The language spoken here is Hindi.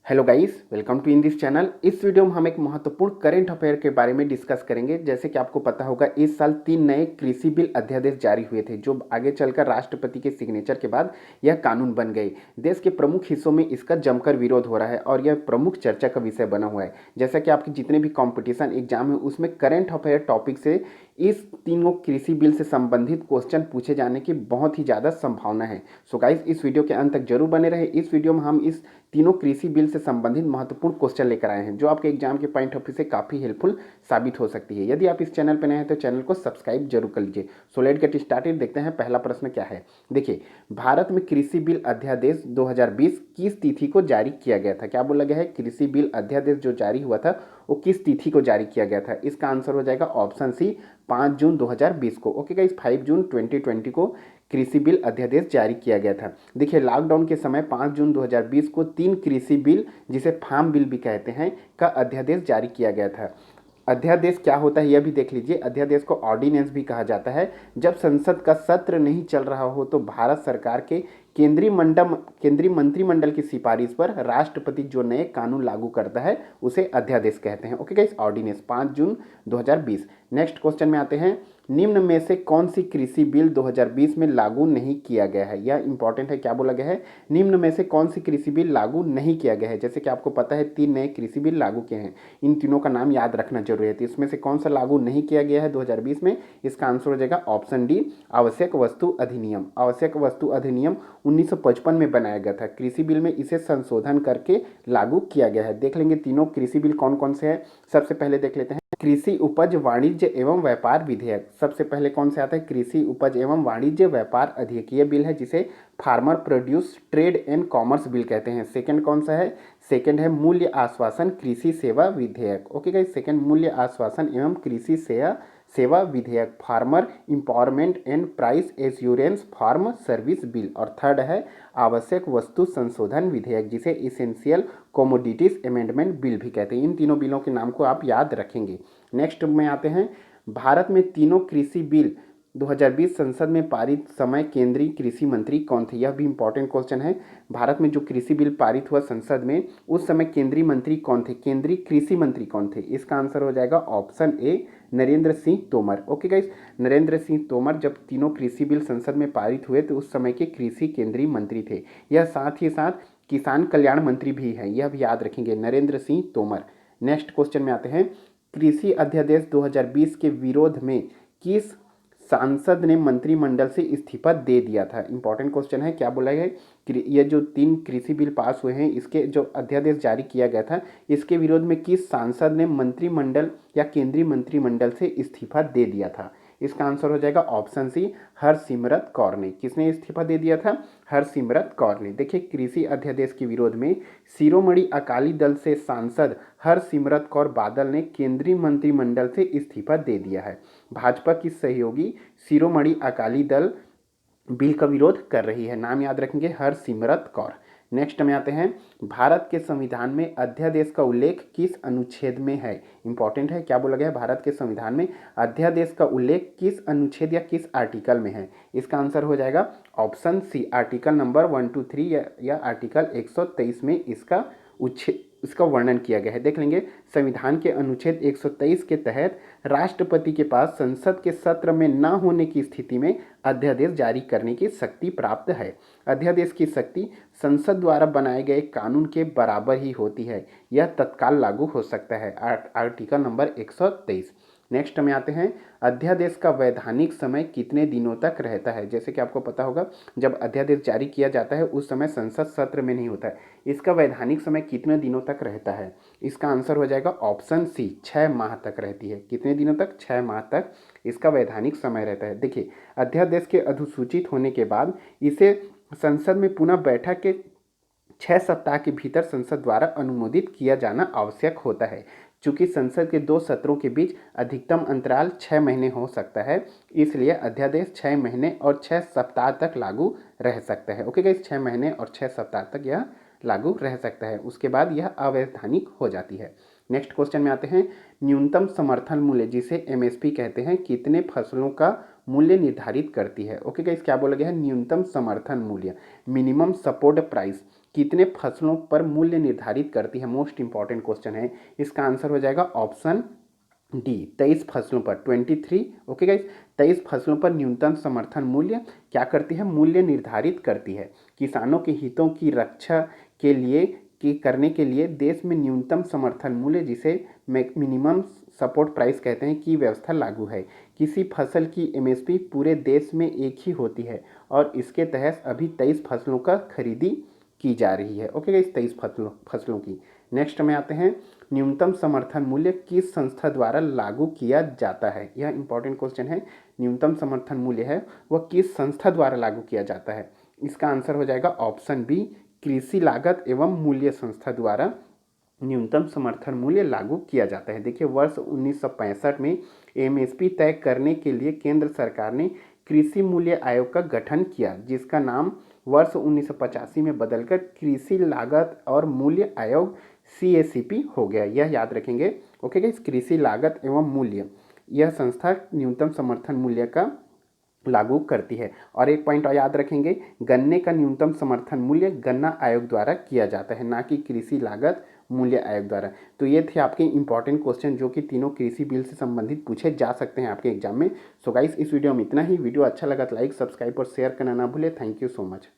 Hello guys, welcome to in this channel. इस वीडियो में हम एक महत्वपूर्ण करंट अफेयर के बारे में डिस्कस करेंगे। जैसे कि आपको पता होगा, इस साल 3 नए कृषि बिल अध्यादेश जारी हुए थे, जो आगे चलकर राष्ट्रपति के सिग्नेचर के बाद यह कानून बन गए। देश के प्रमुख हिस्सों में इसका जमकर विरोध हो रहा है और यह प्रमुख चर्चा का विषय बना हुआ है। जैसा कि आपके जितने भी कॉम्पिटिशन एग्जाम है, उसमें करंट अफेयर टॉपिक से इस तीनों कृषि बिल से संबंधित क्वेश्चन पूछे जाने की बहुत ही ज़्यादा संभावना है। सो गाइस, इस वीडियो के अंत तक जरूर बने रहे। इस वीडियो में हम इस तीनों कृषि बिल से संबंधित महत्वपूर्ण क्वेश्चन लेकर आए हैं, जो आपके एग्जाम के पॉइंट ऑफ व्यू से काफ़ी हेल्पफुल साबित हो सकती है। यदि आप इस चैनल पर नए हैं तो चैनल को सब्सक्राइब जरूर कर लीजिए। So let get started. देखते हैं पहला प्रश्न क्या है। देखिए, भारत में कृषि बिल अध्यादेश 2020 किस तिथि को जारी किया गया था? क्या बोला गया है? कृषि बिल अध्यादेश जो जारी हुआ था वो किस तिथि को जारी किया गया था? इसका आंसर हो जाएगा ऑप्शन सी, 5 जून 2020 को। ओके गाइस, 5 जून 2020 को कृषि बिल अध्यादेश जारी किया गया था। देखिए, लॉकडाउन के समय 5 जून 2020 को 3 कृषि बिल, जिसे फार्म बिल भी कहते हैं, का अध्यादेश जारी किया गया था। अध्यादेश क्या होता है यह भी देख लीजिए। अध्यादेश को ऑर्डिनेंस भी कहा जाता है। जब संसद का सत्र नहीं चल रहा हो तो भारत सरकार के केंद्रीय मंत्रिमंडल की सिफारिश पर राष्ट्रपति जो नए कानून लागू करता है उसे अध्यादेश कहते हैं। ओके गाइस, ऑर्डिनेंस 5 जून 2020। नेक्स्ट क्वेश्चन में आते हैं। निम्न में से कौन सी कृषि बिल 2020 में लागू नहीं किया गया है? यह इंपॉर्टेंट है। क्या बोला गया है? निम्न में से कौन सी कृषि बिल लागू नहीं किया गया है? जैसे कि आपको पता है 3 नए कृषि बिल लागू किए हैं, इन तीनों का नाम याद रखना जरूरी है। तो इसमें से कौन सा लागू नहीं किया गया है 2020 में? इसका आंसर हो जाएगा ऑप्शन डी, आवश्यक वस्तु अधिनियम। आवश्यक वस्तु अधिनियम 1955 में बनाया गया था। कृषि बिल में इसे संशोधन करके लागू किया गया है। देख लेंगे तीनों कृषि बिल कौन कौन से हैं। सबसे पहले देख लेते हैं कृषि उपज वाणिज्य एवं व्यापार विधेयक। सबसे पहले कौन से आता है? कृषि उपज एवं वाणिज्य व्यापार अधिनियम। ये बिल है जिसे farmer produce trade and commerce bill कहते हैं। सेकंड कौन सा है? सेकंड है मूल्य आश्वासन कृषि सेवा विधेयक। ओके गाइस, सेकंड मूल्य आश्वासन एवं कृषि सेवा विधेयक, farmer empowerment and price assurance farm service bill. और थर्ड है आवश्यक वस्तु संशोधन विधेयक, जिसे इसेंशियल कमोडिटीज अमेंडमेंट बिल भी कहते हैं। इन तीनों बिलों के नाम को आप याद रखेंगे। नेक्स्ट में आते हैं, भारत में तीनों कृषि बिल 2020 संसद में पारित समय केंद्रीय कृषि मंत्री कौन थे? यह भी इंपॉर्टेंट क्वेश्चन है। भारत में जो कृषि बिल पारित हुआ संसद में, उस समय केंद्रीय मंत्री कौन थे? केंद्रीय कृषि मंत्री कौन थे? इसका आंसर हो जाएगा option A, Narendra Singh Tomar. Okay guys, Narendra Singh Tomar जब तीनों कृषि बिल संसद में पारित हुए तो उस समय के कृषि केंद्रीय मंत्री थे। यह साथ ही साथ किसान कल्याण मंत्री भी हैं, यह भी याद रखेंगे, नरेंद्र सिंह तोमर। नेक्स्ट क्वेश्चन में आते हैं। कृषि अध्यादेश 2020 के विरोध में किस सांसद ने मंत्रिमंडल से इस्तीफा दे दिया था? इंपॉर्टेंट क्वेश्चन है। क्या बोला है? ये जो 3 कृषि बिल पास हुए हैं, इसके जो अध्यादेश जारी किया गया था, इसके विरोध में किस सांसद ने मंत्रिमंडल या केंद्रीय मंत्रिमंडल से इस्तीफा दे दिया था? इसका आंसर हो जाएगा ऑप्शन सी, हरसिमरत कौर ने। किसने इस्तीफा दे दिया था? हरसिमरत कौर ने। देखिए, कृषि अध्यादेश के विरोध में शिरोमणि अकाली दल से सांसद हरसिमरत कौर बादल ने केंद्रीय मंत्रिमंडल से इस्तीफा दे दिया है। भाजपा की सहयोगी शिरोमणि अकाली दल बिल का विरोध कर रही है। नाम याद रखेंगे, हरसिमरत कौर। नेक्स्ट में आते हैं। भारत के संविधान में अध्यादेश का उल्लेख किस अनुच्छेद में है? इंपॉर्टेंट है। क्या बोला गया है? भारत के संविधान में अध्यादेश का उल्लेख किस अनुच्छेद या किस आर्टिकल में है? इसका आंसर हो जाएगा ऑप्शन सी, आर्टिकल नंबर 123 या आर्टिकल 123 में इसका वर्णन किया गया है। देख लेंगे, संविधान के अनुच्छेद 123 के तहत राष्ट्रपति के पास संसद के सत्र में न होने की स्थिति में अध्यादेश जारी करने की शक्ति प्राप्त है। अध्यादेश की शक्ति संसद द्वारा बनाए गए कानून के बराबर ही होती है। यह तत्काल लागू हो सकता है। Article number 123। नेक्स्ट में आते हैं। अध्यादेश का वैधानिक समय कितने दिनों तक रहता है? जैसे कि आपको पता होगा, जब अध्यादेश जारी किया जाता है उस समय संसद सत्र में नहीं होता है। इसका वैधानिक समय कितने दिनों तक रहता है? इसका आंसर हो जाएगा ऑप्शन सी, 6 माह तक रहती है। कितने दिनों तक? 6 माह तक इसका वैधानिक समय रहता है। देखिए, अध्यादेश के अधिसूचित होने के बाद इसे संसद में पुनः बैठक के 6 सप्ताह के भीतर संसद द्वारा अनुमोदित किया जाना आवश्यक होता है। चूंकि संसद के 2 सत्रों के बीच अधिकतम अंतराल 6 महीने हो सकता है, इसलिए अध्यादेश 6 महीने और 6 सप्ताह तक लागू रह सकता है। ओके गाइस, 6 महीने और 6 सप्ताह तक यह लागू रह सकता है। उसके बाद यह अवैधानिक हो जाती है। नेक्स्ट क्वेश्चन में आते हैं। न्यूनतम समर्थन मूल्य, जिसे एमएसपी कहते हैं, कितने फसलों का मूल्य निर्धारित करती है। ओके गाइस, क्या बोला गया है? न्यूनतम समर्थन मूल्य, मिनिमम सपोर्ट प्राइस कितने फसलों पर मूल्य निर्धारित करती है? मोस्ट इंपॉर्टेंट क्वेश्चन है। इसका आंसर हो जाएगा ऑप्शन डी, 23 फसलों पर, 23। ओके गाइस, 23 फसलों पर न्यूनतम समर्थन मूल्य क्या करती है? मूल्य निर्धारित करती है। किसानों के हितों की रक्षा के लिए करने के लिए देश में न्यूनतम समर्थन मूल्य, जिसे मिनिमम सपोर्ट प्राइस कहते हैं, की व्यवस्था लागू है। किसी फसल की एमएसपी पूरे देश में एक ही होती है और इसके तहत अभी 23 फसलों का खरीदी की जा रही है। ओके गाइस, 23 फसलों की। नेक्स्ट में आते हैं, न्यूनतम समर्थन मूल्य किस संस्था द्वारा लागू किया जाता है? यह इंपॉर्टेंट क्वेश्चन है। न्यूनतम समर्थन मूल्य है वह किस संस्था द्वारा लागू किया जाता है? इसका आंसर हो जाएगा ऑप्शन बी, कृषि लागत एवं मूल्य संस्था द्वारा न्यूनतम समर्थन मूल्य लागू किया जाता है। देखिए, वर्ष 1965 में एमएसपी तय करने के लिए केंद्र सरकार ने कृषि मूल्य आयोग का गठन किया, जिसका नाम वर्ष 1985 में बदलकर कृषि लागत और मूल्य आयोग CACP हो गया। यह याद रखेंगे। ओके गाइस, कृषि लागत एवं मूल्य, यह संस्था न्यूनतम समर्थन मूल्य का लागू करती है। और एक पॉइंट और याद रखेंगे, गन्ने का न्यूनतम समर्थन मूल्य गन्ना आयोग द्वारा किया जाता है, ना कि कृषि लागत मूल्य आयोग द्वारा। तो ये थे आपके इंपॉर्टेंट क्वेश्चन जो कि तीनों कृषि बिल से संबंधित पूछे जा सकते हैं आपके एग्जाम में। सो गाइस, इस वीडियो में इतना ही। वीडियो अच्छा लगा तो लाइक, सब्सक्राइब और शेयर करना ना भूले। Thank you so much.